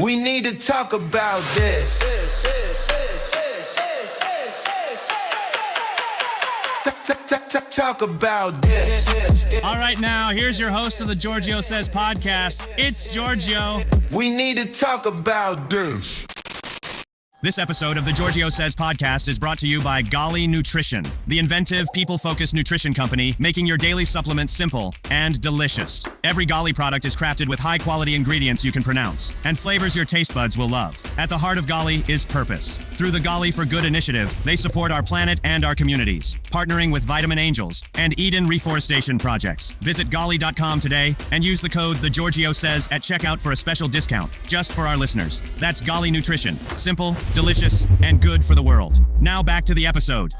We need to talk about this. Talk about this. All right, now, here's your host of the Georgio Says podcast. It's Georgio. We need to talk about this. This episode of the Georgio Says podcast is brought to you by Golly Nutrition, the inventive, people-focused nutrition company making your daily supplements simple and delicious. Every Golly product is crafted with high-quality ingredients you can pronounce and flavors your taste buds will love. At the heart of Golly is purpose. Through the Golly for Good initiative, they support our planet and our communities, partnering with Vitamin Angels and Eden Reforestation Projects. Visit golly.com today and use the code TheGeorgioSays at checkout for a special discount, just for our listeners. That's Golly Nutrition. Simple, delicious, and good for the world. Now back to the episode.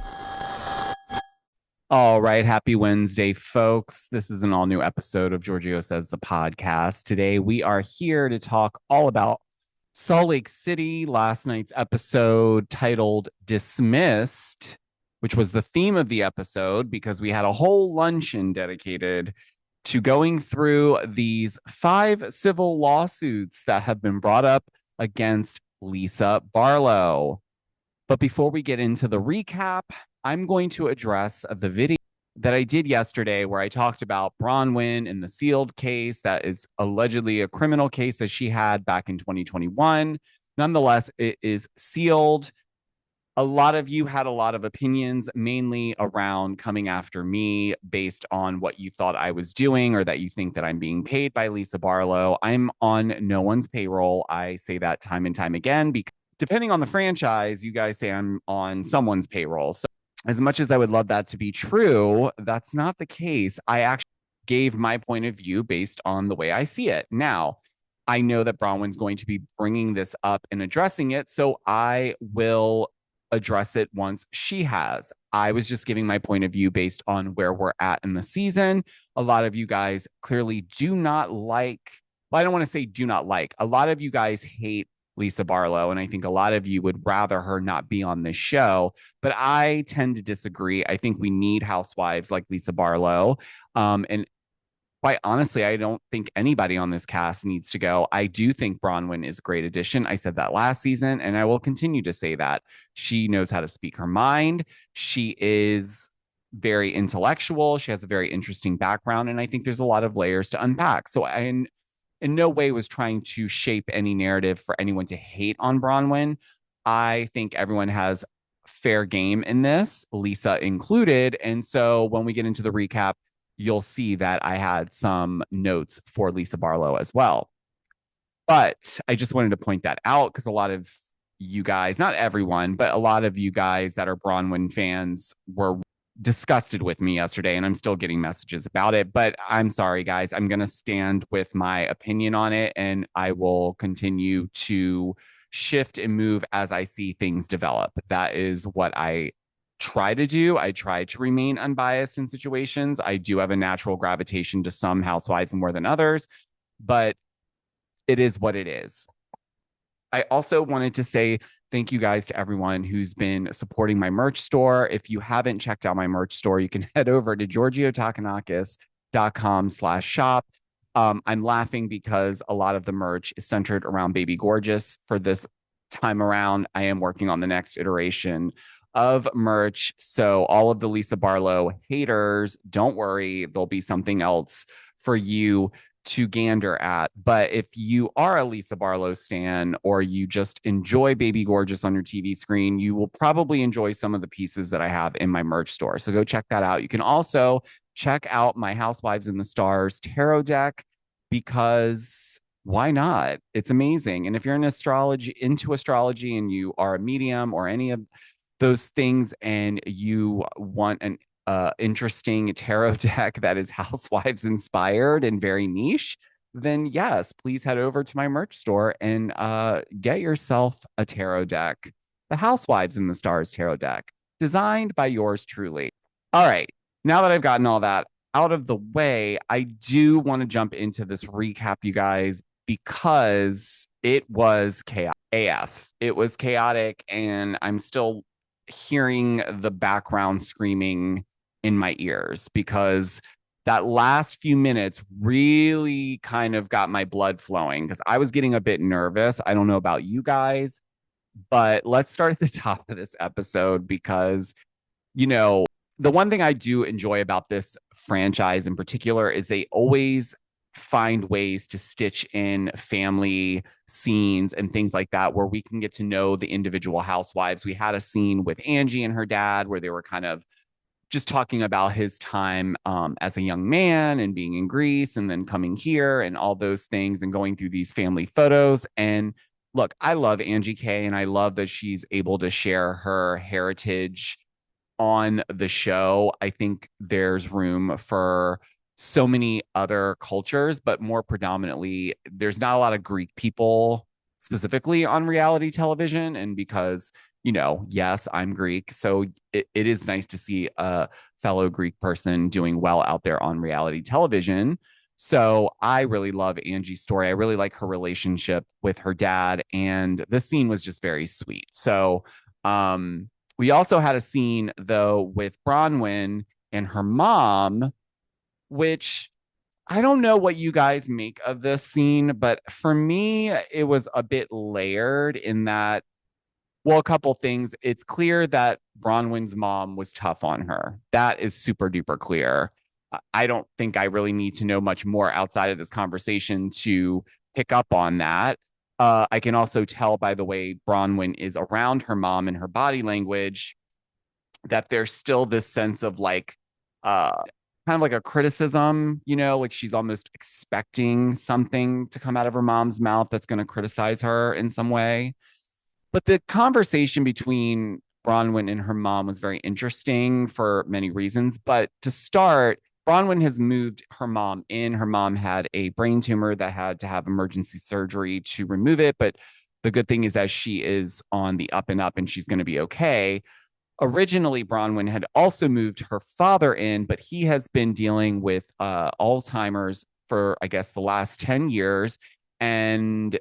All right. Happy Wednesday, folks. This is an all new episode of Georgio Says the podcast. Today, we are here to talk all about Salt Lake City. Last night's episode titled Dismissed, which was the theme of the episode because we had a whole luncheon dedicated to going through these 5 civil lawsuits that have been brought up against Lisa Barlows. But before we get into the recap, I'm going to address the video that I did yesterday where I talked about Bronwyn and the sealed case that is allegedly a criminal case that she had back in 2021. Nonetheless, it is sealed. A lot of you had a lot of opinions, mainly around coming after me based on what you thought I was doing or that you think that I'm being paid by Lisa Barlows. I'm on no one's payroll. I say that time and time again because depending on the franchise, you guys say I'm on someone's payroll. So as much as I would love that to be true, that's not the case. I actually gave my point of view based on the way I see it. Now, I know that Bronwyn's going to be bringing this up and addressing it, so I will address it once she has. I was just giving my point of view based on where we're at in the season. A lot of you guys clearly do not like, well, I don't want to say do not like. A lot of you guys hate Lisa Barlows, and I think a lot of you would rather her not be on this show, but I tend to disagree. I think we need housewives like Lisa Barlows. And quite honestly, I don't think anybody on this cast needs to go. I do think Bronwyn is a great addition. I said that last season, and I will continue to say that. She knows how to speak her mind. She is very intellectual. She has a very interesting background, and I think there's a lot of layers to unpack. So I in no way was trying to shape any narrative for anyone to hate on Bronwyn. I think everyone has fair game in this, Lisa included. And so when we get into the recap, you'll see that I had some notes for Lisa Barlows as well. But I just wanted to point that out because a lot of you guys, not everyone, but a lot of you guys that are Bronwyn fans were disgusted with me yesterday, and I'm still getting messages about it. But I'm sorry, guys. I'm going to stand with my opinion on it, and I will continue to shift and move as I see things develop. That is what I try to do. I try to remain unbiased in situations. I do have a natural gravitation to some housewives more than others, but it is what it is. I also wanted to say thank you guys to everyone who's been supporting my merch store. If you haven't checked out my merch store, you can head over to georgiotakakis.com/shop. I'm laughing because a lot of the merch is centered around Baby Gorgeous. For this time around, I am working on the next iteration of merch. So all of the Lisa Barlows haters, don't worry, there'll be something else for you to gander at. But if you are a Lisa Barlows stan or you just enjoy Baby Gorgeous on your TV screen, you will probably enjoy some of the pieces that I have in my merch store. So go check that out. You can also check out my Housewives and the Stars tarot deck because why not? It's amazing. And if you're into astrology and you are a medium or any of those things and you want an interesting tarot deck that is Housewives inspired and very niche, then yes, please head over to my merch store and get yourself a tarot deck, the Housewives and the Stars tarot deck, designed by yours truly. All right, now that I've gotten all that out of the way, I do want to jump into this recap, you guys, because it was chaotic AF. It was chaotic, and I'm still hearing the background screaming in my ears because that last few minutes really kind of got my blood flowing because I was getting a bit nervous. I don't know about you guys, but let's start at the top of this episode because, you know, the one thing I do enjoy about this franchise in particular is they always find ways to stitch in family scenes and things like that where we can get to know the individual housewives. We had a scene with Angie and her dad where they were kind of just talking about his time as a young man and being in Greece and then coming here and all those things and going through these family photos. And look, I love Angie K and I love that she's able to share her heritage on the show. I think there's room for so many other cultures, but more predominantly, there's not a lot of Greek people specifically on reality television. And because, yes, I'm Greek. So it is nice to see a fellow Greek person doing well out there on reality television. So I really love Angie's story. I really like her relationship with her dad. And this scene was just very sweet. So, we also had a scene, though, with Bronwyn and her mom, which I don't know what you guys make of this scene, but for me, it was a bit layered in that, well, a couple things. It's clear that Bronwyn's mom was tough on her. That is super duper clear. I don't think I really need to know much more outside of this conversation to pick up on that. I can also tell by the way Bronwyn is around her mom and her body language that there's still this sense of like, kind of like a criticism, like she's almost expecting something to come out of her mom's mouth that's going to criticize her in some way. But the conversation between Bronwyn and her mom was very interesting for many reasons. But to start, Bronwyn has moved her mom in. Her mom had a brain tumor that had to have emergency surgery to remove it. But the good thing is that she is on the up and up and she's going to be okay. Originally, Bronwyn had also moved her father in, but he has been dealing with Alzheimer's for, I guess, the last 10 years. And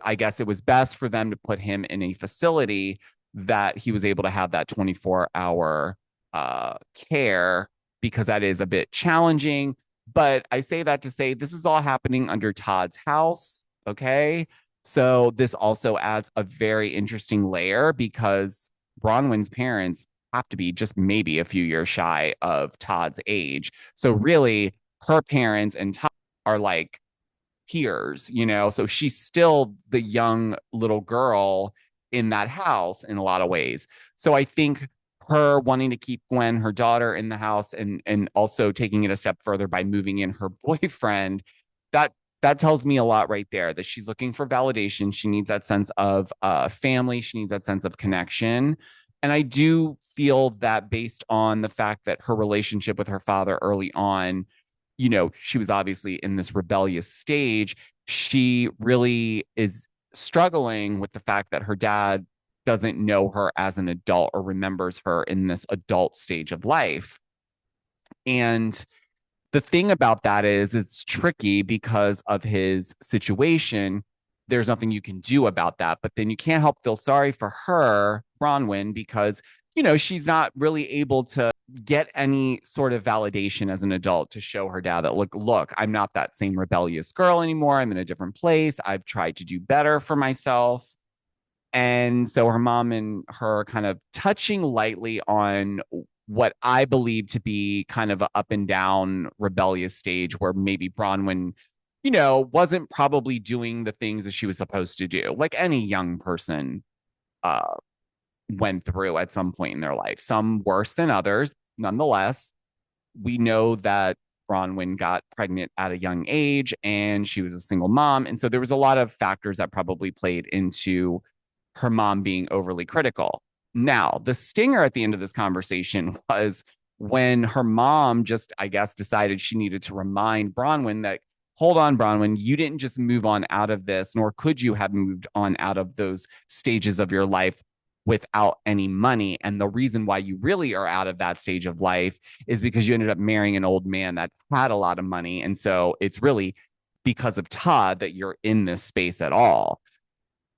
I guess it was best for them to put him in a facility that he was able to have that 24-hour care because that is a bit challenging. But I say that to say this is all happening under Todd's house. Okay. So this also adds a very interesting layer because Bronwyn's parents have to be just maybe a few years shy of Todd's age. So really, her parents and Todd are like peers, so she's still the young little girl in that house in a lot of ways. So I think her wanting to keep Gwen, her daughter, in the house and also taking it a step further by moving in her boyfriend, that tells me a lot right there that she's looking for validation. She needs that sense of family. She needs that sense of connection. And I do feel that based on the fact that her relationship with her father early on, she was obviously in this rebellious stage. She really is struggling with the fact that her dad doesn't know her as an adult or remembers her in this adult stage of life. And the thing about that is it's tricky because of his situation. There's nothing you can do about that. But then you can't help feel sorry for her, Bronwyn, because, she's not really able to get any sort of validation as an adult to show her dad that, look, I'm not that same rebellious girl anymore. I'm in a different place. I've tried to do better for myself. And so her mom and her are kind of touching lightly on what I believe to be kind of an up and down rebellious stage where maybe Bronwyn, wasn't probably doing the things that she was supposed to do, like any young person went through at some point in their life, some worse than others. Nonetheless, we know that Bronwyn got pregnant at a young age and she was a single mom. And so there was a lot of factors that probably played into her mom being overly critical. Now, the stinger at the end of this conversation was when her mom just, I guess, decided she needed to remind Bronwyn that, hold on, Bronwyn, you didn't just move on out of this, nor could you have moved on out of those stages of your life without any money. And the reason why you really are out of that stage of life is because you ended up marrying an old man that had a lot of money. And so it's really because of Todd that you're in this space at all.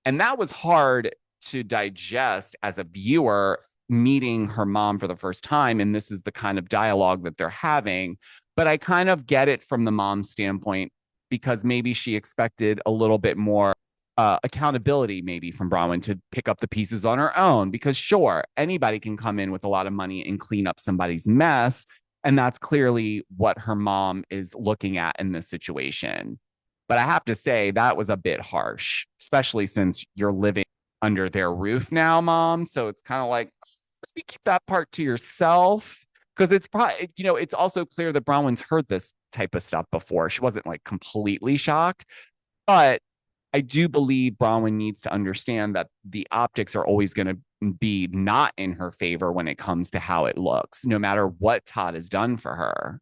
And that was hard to digest as a viewer meeting her mom for the first time. And this is the kind of dialogue that they're having. But I kind of get it from the mom's standpoint because maybe she expected a little bit more accountability, maybe from Bronwyn to pick up the pieces on her own. Because sure, anybody can come in with a lot of money and clean up somebody's mess. And that's clearly what her mom is looking at in this situation. But I have to say, that was a bit harsh, especially since you're living under their roof now, mom. So it's kind of like, maybe keep that part to yourself. Because it's probably, it's also clear that Bronwyn's heard this type of stuff before. She wasn't like completely shocked. But I do believe Bronwyn needs to understand that the optics are always going to be not in her favor when it comes to how it looks, no matter what Todd has done for her.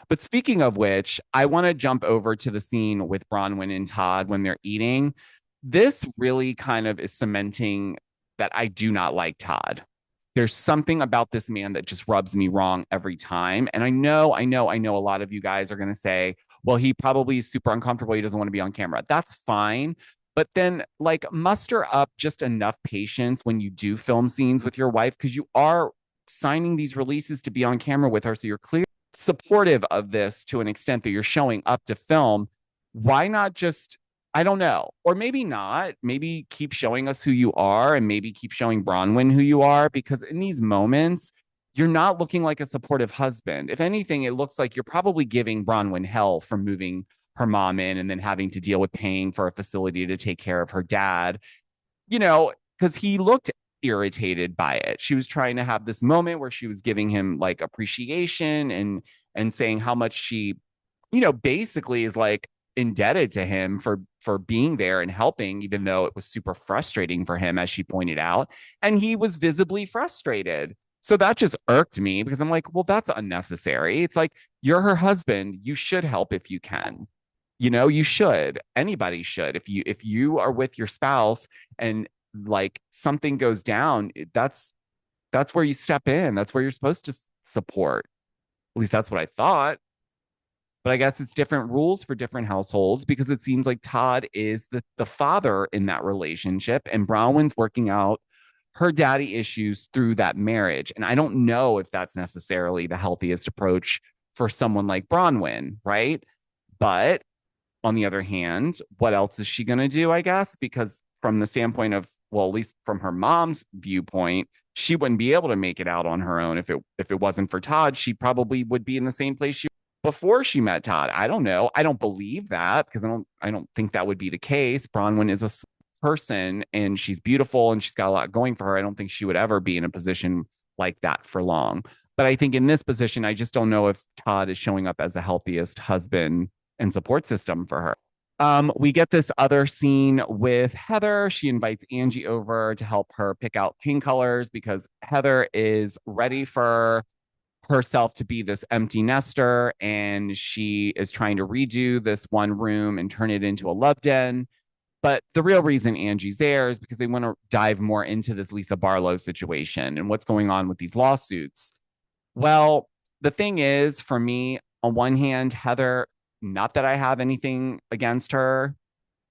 But speaking of which, I want to jump over to the scene with Bronwyn and Todd when they're eating. This really kind of is cementing that I do not like Todd. There's something about this man that just rubs me wrong every time. And I know a lot of you guys are going to say, well, he probably is super uncomfortable. He doesn't want to be on camera. That's fine. But then, like, muster up just enough patience when you do film scenes with your wife, because you are signing these releases to be on camera with her. So you're clearly supportive of this to an extent that you're showing up to film. Why not just, I don't know, or maybe not, maybe keep showing us who you are and maybe keep showing Bronwyn who you are, because in these moments, you're not looking like a supportive husband. If anything, it looks like you're probably giving Bronwyn hell for moving her mom in and then having to deal with paying for a facility to take care of her dad, because he looked irritated by it. She was trying to have this moment where she was giving him like appreciation and saying how much she, basically is like indebted to him for being there and helping, even though it was super frustrating for him, as she pointed out. And he was visibly frustrated. So that just irked me because I'm like, well, that's unnecessary. It's like, you're her husband. You should help if you can. You should. Anybody should. If you are with your spouse and like something goes down, that's where you step in. That's where you're supposed to support. At least that's what I thought. But I guess it's different rules for different households because it seems like Todd is the father in that relationship and Bronwyn's working out her daddy issues through that marriage. And I don't know if that's necessarily the healthiest approach for someone like Bronwyn, right? But on the other hand, what else is she going to do, I guess? Because from the standpoint of, well, at least from her mom's viewpoint, she wouldn't be able to make it out on her own if it wasn't for Todd. She probably would be in the same place she before she met Todd. I don't know. I don't believe that because I don't think that would be the case. Bronwyn is a person and she's beautiful and she's got a lot going for her. I don't think she would ever be in a position like that for long. But I think in this position, I just don't know if Todd is showing up as the healthiest husband and support system for her. We get this other scene with Heather. She invites Angie over to help her pick out paint colors because Heather is ready for herself to be this empty nester and she is trying to redo this one room and turn it into a love den. But the real reason Angie's there is because they want to dive more into this Lisa Barlows situation and what's going on with these lawsuits. Well, the thing is, for me, on one hand, Heather, not that I have anything against her.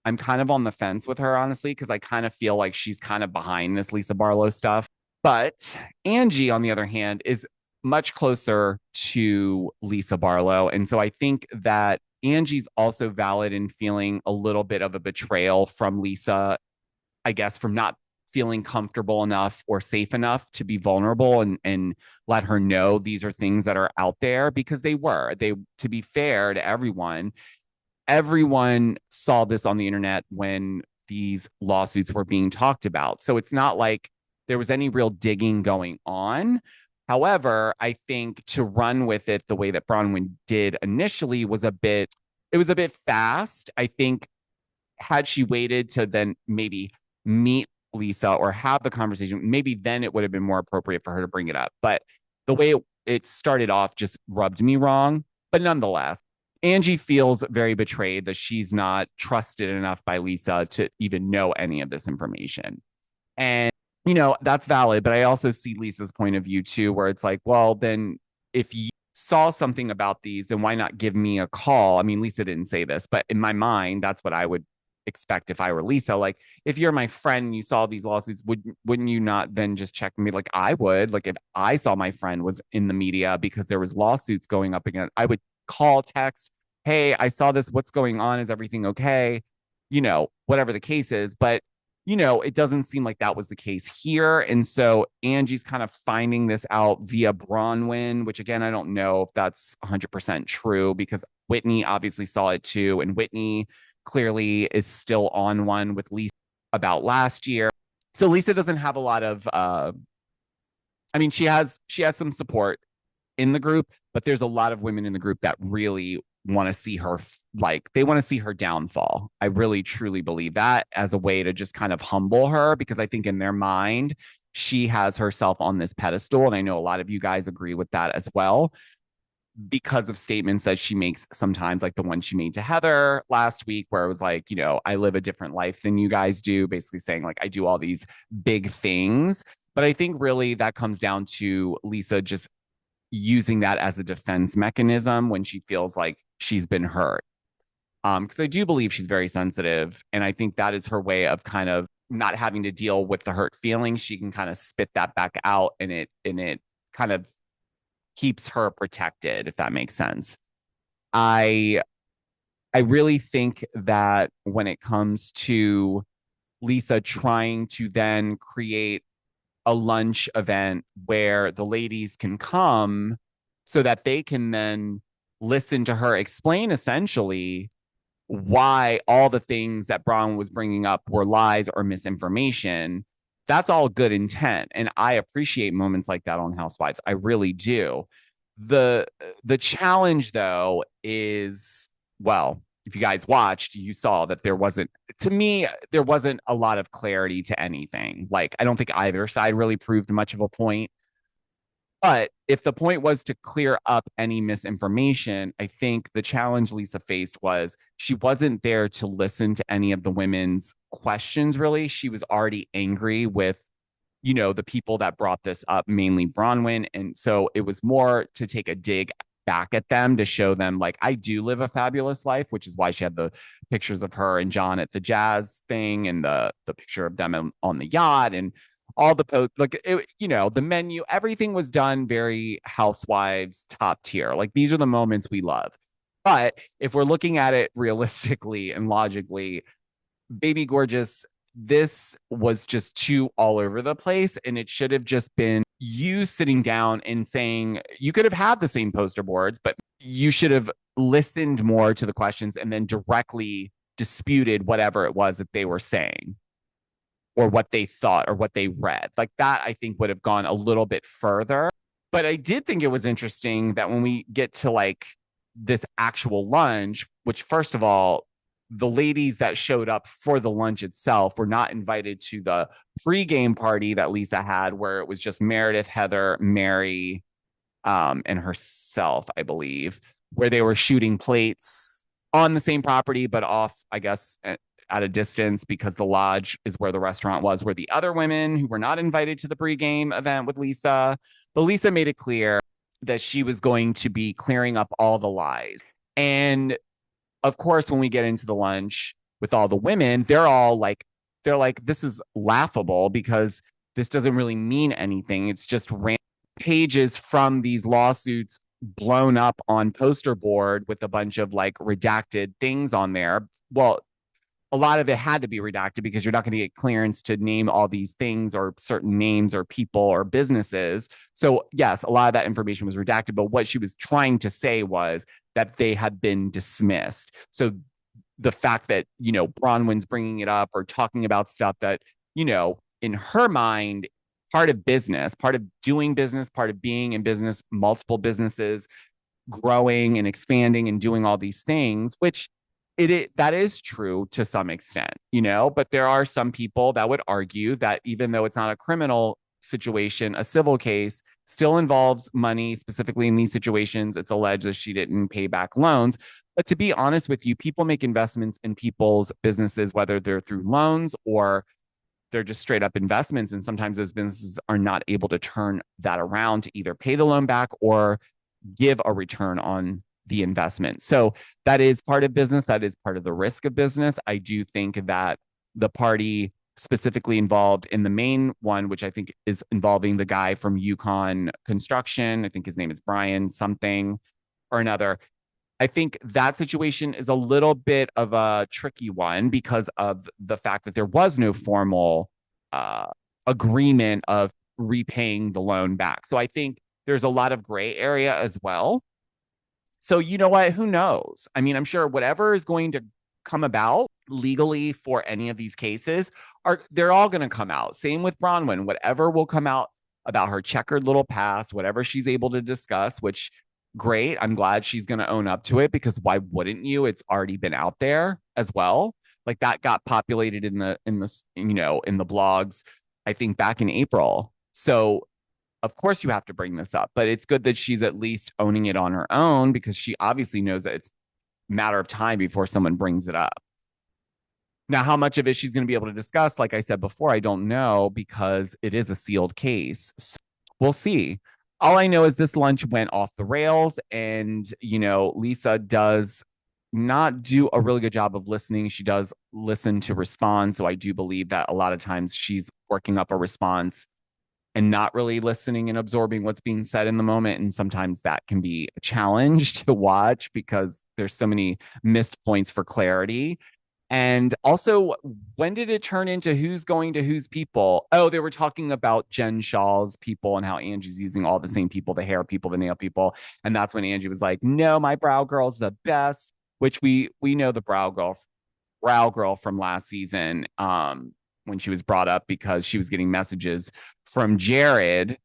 I'm kind of on the fence with her, honestly, because I kind of feel like she's kind of behind this Lisa Barlow stuff. But Angie, on the other hand, is much closer to Lisa Barlow. And so I think that Angie's also valid in feeling a little bit of a betrayal from Lisa, I guess, from not feeling comfortable enough or safe enough to be vulnerable and let her know these are things that are out there because to be fair to everyone saw this on the internet when these lawsuits were being talked about. So it's not like there was any real digging going on. However, I think to run with it the way that Bronwyn did initially was a bit fast. I think had she waited to then maybe meet Lisa or have the conversation, maybe then it would have been more appropriate for her to bring it up. But the way it started off just rubbed me wrong. But nonetheless, Angie feels very betrayed that she's not trusted enough by Lisa to even know any of this information. And, that's valid. But I also see Lisa's point of view too, where it's like, well, then if you saw something about these, then why not give me a call? I mean, Lisa didn't say this, but in my mind, that's what I would expect if I were Lisa. Like, if you're my friend and you saw these lawsuits, wouldn't you not then just check me? Like, I would. Like, if I saw my friend was in the media because there was lawsuits going up against, I would call, text, hey, I saw this. What's going on? Is everything okay? Whatever the case is. But it doesn't seem like that was the case here. And so Angie's kind of finding this out via Bronwyn, which again, I don't know if that's 100% true because Whitney obviously saw it too. And Whitney clearly is still on one with Lisa about last year. So Lisa doesn't have a lot of, she has some support in the group, but there's a lot of women in the group that really want to see her, they want to see her downfall. I really truly believe that as a way to just kind of humble her, because I think in their mind she has herself on this pedestal, and I know a lot of you guys agree with that as well, because of statements that she makes sometimes, like the one she made to Heather last week, where it was like, I live a different life than you guys do, basically saying like I do all these big things. But I think really that comes down to Lisa just using that as a defense mechanism when she feels like she's been hurt. Because I do believe she's very sensitive, and I think that is her way of kind of not having to deal with the hurt feelings. She can kind of spit that back out, and it kind of keeps her protected, if that makes sense. I really think that when it comes to Lisa trying to then create a lunch event where the ladies can come so that they can then listen to her explain essentially why all the things that Bronwyn was bringing up were lies or misinformation. That's all good intent, and I appreciate moments like that on Housewives. I really do. The challenge though is, well, if you guys watched, you saw that there wasn't a lot of clarity to anything. Like, I don't think either side really proved much of a point. But if the point was to clear up any misinformation, I think the challenge Lisa faced was she wasn't there to listen to any of the women's questions, really. She was already angry with, the people that brought this up, mainly Bronwyn. And so it was more to take a dig back at them to show them, like, I do live a fabulous life, which is why she had the pictures of her and John at the jazz thing and the picture of them on the yacht and all the posts, like, the menu, everything was done very Housewives top tier. Like, these are the moments we love. But if we're looking at it realistically and logically, baby gorgeous, this was just too all over the place. And it should have just been you sitting down and saying, you could have had the same poster boards, but you should have listened more to the questions and then directly disputed whatever it was that they were saying, or what they thought or what they read. Like, that, I think, would have gone a little bit further. But I did think it was interesting that when we get to like this actual lunch, which, first of all, the ladies that showed up for the lunch itself were not invited to the pregame party that Lisa had, where it was just Meredith, Heather, Mary, and herself, I believe, where they were shooting plates on the same property, but off, I guess, at a distance, because the lodge is where the restaurant was, where the other women who were not invited to the pregame event with Lisa. But Lisa made it clear that she was going to be clearing up all the lies. And of course, when we get into the lunch with all the women, they're like, this is laughable because this doesn't really mean anything. It's just random pages from these lawsuits blown up on poster board with a bunch of like redacted things on there. Well, a lot of it had to be redacted because you're not going to get clearance to name all these things or certain names or people or businesses. So yes, a lot of that information was redacted, but what she was trying to say was that they had been dismissed. So the fact that, Bronwyn's bringing it up or talking about stuff that, in her mind, part of business, part of doing business, part of being in business, multiple businesses, growing and expanding and doing all these things, which that is true to some extent, but there are some people that would argue that even though it's not a criminal situation, a civil case still involves money. Specifically in these situations, it's alleged that she didn't pay back loans. But to be honest with you, people make investments in people's businesses, whether they're through loans or they're just straight up investments. And sometimes those businesses are not able to turn that around to either pay the loan back or give a return on the investment. So that is part of business. That is part of the risk of business. I do think that the party specifically involved in the main one, which I think is involving the guy from Yukon Construction, I think his name is Brian something or another. I think that situation is a little bit of a tricky one because of the fact that there was no formal agreement of repaying the loan back. So I think there's a lot of gray area as well. So you know what? Who knows? I mean, I'm sure whatever is going to come about legally for any of these cases they're all going to come out. Same with Bronwyn. Whatever will come out about her checkered little past, whatever she's able to discuss, which great. I'm glad she's going to own up to it because why wouldn't you? It's already been out there as well. Like that got populated in the in the blogs, I think back in April. So of course you have to bring this up, but it's good that she's at least owning it on her own because she obviously knows that it's a matter of time before someone brings it up. Now, how much of it she's going to be able to discuss, like I said before, I don't know because it is a sealed case. So we'll see. All I know is this lunch went off the rails and, Lisa does not do a really good job of listening. She does listen to respond. So I do believe that a lot of times she's working up a response and not really listening and absorbing what's being said in the moment. And sometimes that can be a challenge to watch because there's so many missed points for clarity. And also, when did it turn into who's going to whose people? Oh, they were talking about Jen Shaw's people and how Angie's using all the same people, the hair people, the nail people. And that's when Angie was like, no, my brow girl's the best, which we know the brow girl from last season when she was brought up because she was getting messages from Jared,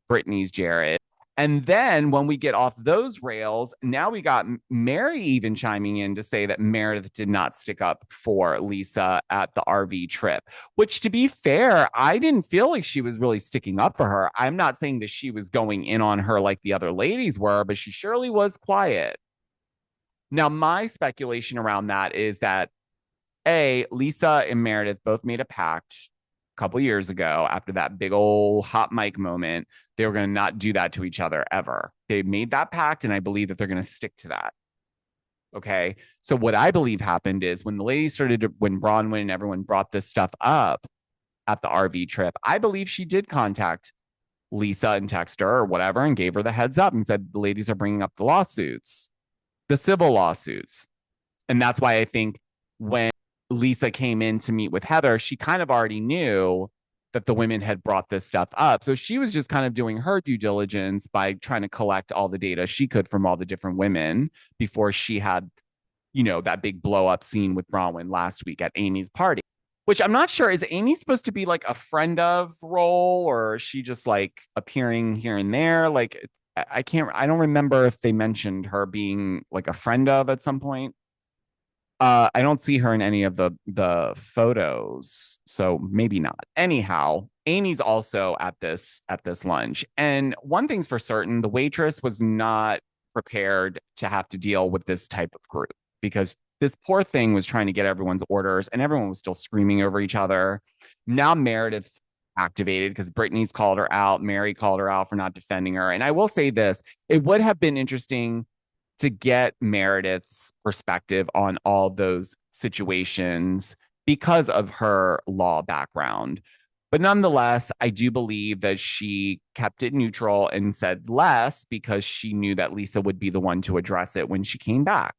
Brittany's Jared. And then when we get off those rails, now we got Mary even chiming in to say that Meredith did not stick up for Lisa at the RV trip, which to be fair, I didn't feel like she was really sticking up for her. I'm not saying that she was going in on her like the other ladies were, but she surely was quiet. Now, my speculation around that is that Lisa and Meredith both made a pact a couple years ago after that big old hot mic moment. They were going to not do that to each other ever. They made that pact, and I believe that they're going to stick to that. Okay. So what I believe happened is when the ladies when Bronwyn and everyone brought this stuff up at the RV trip, I believe she did contact Lisa and text her or whatever and gave her the heads up and said, the ladies are bringing up the lawsuits, the civil lawsuits. And that's why I think when Lisa came in to meet with Heather, she kind of already knew that the women had brought this stuff up. So she was just kind of doing her due diligence by trying to collect all the data she could from all the different women before she had, that big blow up scene with Bronwyn last week at Amy's party, which I'm not sure. Is Amy supposed to be like a friend of role or is she just like appearing here and there? Like, I don't remember if they mentioned her being like a friend of at some point. I don't see her in any of the photos, so maybe not. Anyhow, Amy's also at this lunch. And one thing's for certain, the waitress was not prepared to have to deal with this type of group because this poor thing was trying to get everyone's orders and everyone was still screaming over each other. Now Meredith's activated because Brittany's called her out. Mary called her out for not defending her. And I will say this, it would have been interesting to get Meredith's perspective on all those situations because of her law background. But nonetheless, I do believe that she kept it neutral and said less because she knew that Lisa would be the one to address it when she came back.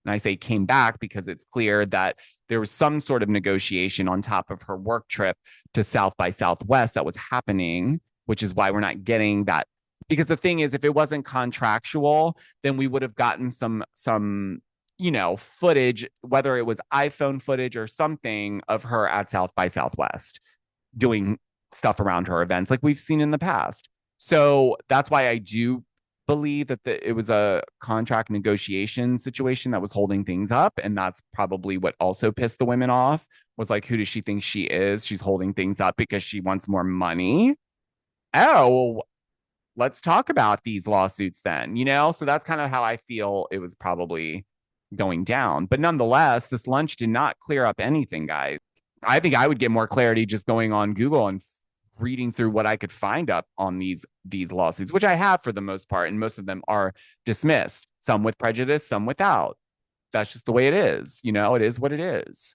And I say came back because it's clear that there was some sort of negotiation on top of her work trip to South by Southwest that was happening, which is why we're not getting that. Because the thing is, if it wasn't contractual, then we would have gotten some footage, whether it was iPhone footage or something of her at South by Southwest doing stuff around her events like we've seen in the past. So that's why I do believe that it was a contract negotiation situation that was holding things up. And that's probably what also pissed the women off was like, who does she think she is? She's holding things up because she wants more money. Oh, let's talk about these lawsuits then, So that's kind of how I feel it was probably going down. But nonetheless, this lunch did not clear up anything, guys. I think I would get more clarity just going on Google and reading through what I could find up on these lawsuits, which I have for the most part, and most of them are dismissed, some with prejudice, some without. That's just the way it is. It is what it is.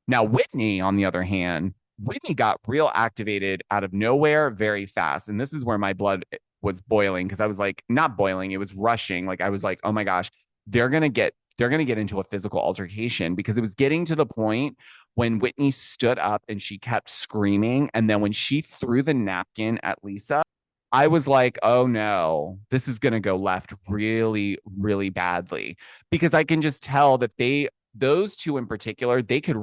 Now, Whitney, on the other hand, Whitney got real activated out of nowhere very fast. And this is where my blood was boiling because I was like, not boiling, it was rushing. Like I was like, oh my gosh, they're gonna get into a physical altercation because it was getting to the point when Whitney stood up and she kept screaming. And then when she threw the napkin at Lisa, I was like, oh no, this is going to go left really, really badly because I can just tell that those two in particular, they could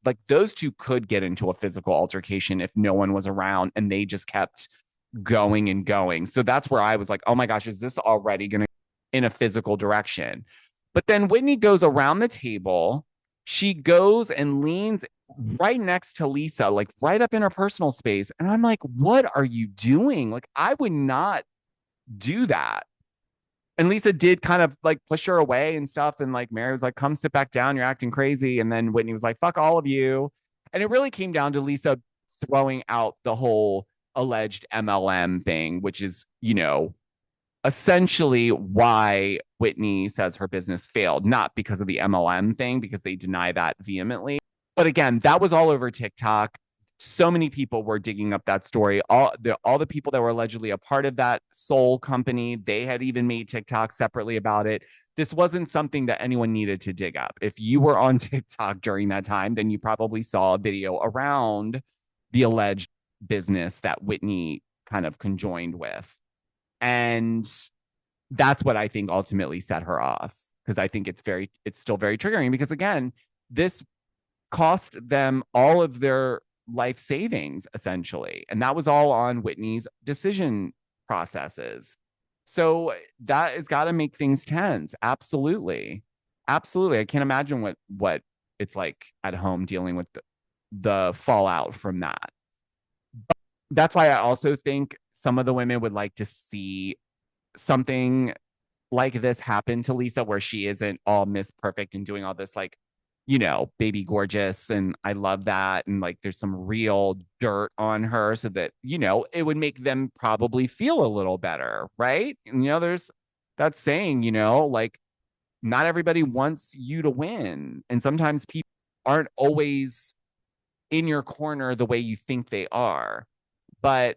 like those two could get into a physical altercation if no one was around and they just kept going and going. So that's where I was like, oh my gosh, is this already going to in a physical direction? But then Whitney goes around the table. She goes and leans right next to Lisa, like right up in her personal space. And I'm like, what are you doing? Like, I would not do that. And Lisa did kind of like push her away and stuff. And like Mary was like, come sit back down. You're acting crazy. And then Whitney was like, fuck all of you. And it really came down to Lisa throwing out the whole alleged MLM thing, which is, essentially why Whitney says her business failed, not because of the MLM thing, because they deny that vehemently. But again, that was all over TikTok. So many people were digging up that story. All the people that were allegedly a part of that Soul company, they had even made TikTok separately about it. This wasn't something that anyone needed to dig up. If you were on TikTok during that time, then you probably saw a video around the alleged business that Whitney kind of conjoined with. And that's what I think ultimately set her off, because I think it's still very triggering because, again, this cost them all of their life savings, essentially. And that was all on Whitney's decision processes. So that has got to make things tense. Absolutely. Absolutely. I can't imagine what it's like at home dealing with the fallout from that. But that's why I also think some of the women would like to see something like this happen to Lisa, where she isn't all Miss Perfect and doing all this, like, baby gorgeous. And I love that. And like, there's some real dirt on her so that, it would make them probably feel a little better. Right. And, there's that saying, like, not everybody wants you to win. And sometimes people aren't always in your corner the way you think they are. But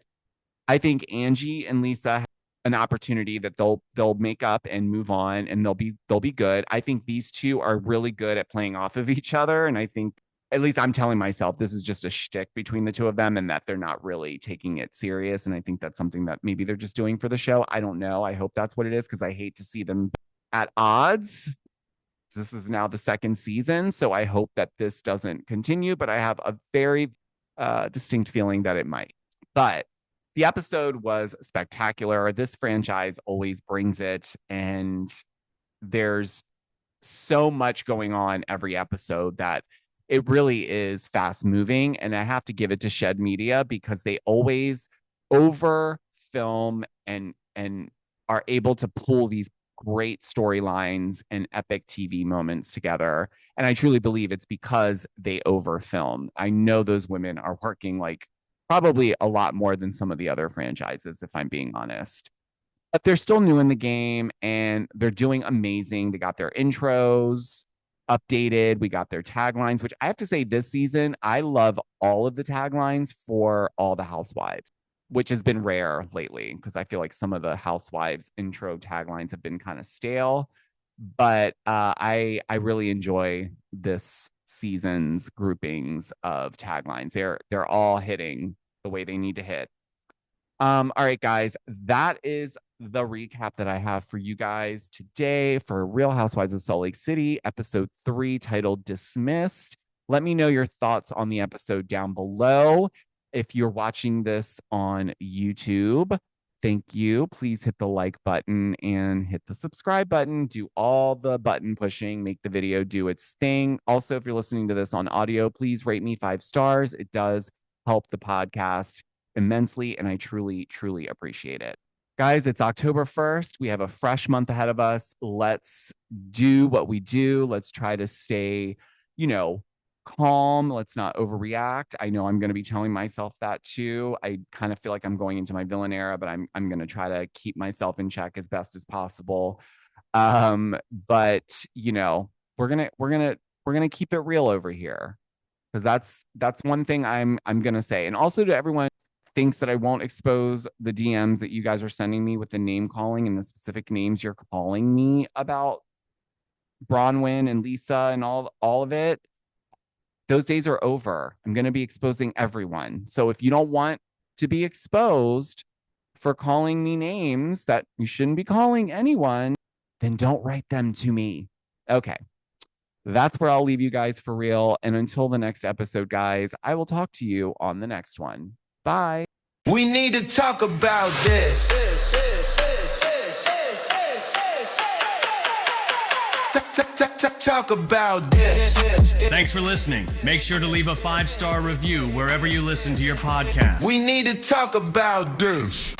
I think Angie and Lisa have an opportunity that they'll make up and move on, and they'll be good. I think these two are really good at playing off of each other, and I think, at least I'm telling myself, this is just a shtick between the two of them, and that they're not really taking it serious. And I think that's something that maybe they're just doing for the show. I don't know. I hope that's what it is, because I hate to see them at odds. This is now the second season, so I hope that this doesn't continue. But I have a very distinct feeling that it might. But the episode was spectacular. This franchise always brings it. And there's so much going on every episode that it really is fast moving. And I have to give it to Shed Media, because they always over film and are able to pull these great storylines and epic TV moments together. And I truly believe it's because they over film. I know those women are working like probably a lot more than some of the other franchises, if I'm being honest. But they're still new in the game and they're doing amazing. They got their intros updated. We got their taglines, which I have to say, this season, I love all of the taglines for all the Housewives, which has been rare lately because I feel like some of the Housewives intro taglines have been kind of stale. But I really enjoy this season's groupings of taglines. They're all hitting the way they need to hit. All right, guys, that is the recap that I have for you guys today for Real Housewives of Salt Lake City, episode 3, titled Dismissed. Let me know your thoughts on the episode down below. If you're watching this on YouTube, thank you. Please hit the like button and hit the subscribe button. Do all the button pushing, make the video do its thing. Also, if you're listening to this on audio, please rate me 5 stars. It does help the podcast immensely, and I truly, truly appreciate it. Guys, it's October 1st. We have a fresh month ahead of us. Let's do what we do. Let's try to stay, calm. Let's not overreact. I know I'm going to be telling myself that too. I kind of feel like I'm going into my villain era, but I'm going to try to keep myself in check as best as possible. But you know, we're gonna keep it real over here, because that's one thing I'm gonna say. And also to everyone thinks that I won't expose the DMs that you guys are sending me with the name calling and the specific names you're calling me about Bronwyn and Lisa and all of it. Those days are over. I'm going to be exposing everyone. So if you don't want to be exposed for calling me names that you shouldn't be calling anyone, then don't write them to me. Okay. That's where I'll leave you guys for real. And until the next episode, guys, I will talk to you on the next one. Bye. We need to talk about this. Talk about this. Thanks for listening. Make sure to leave a 5-star review wherever you listen to your podcast. We need to talk about this.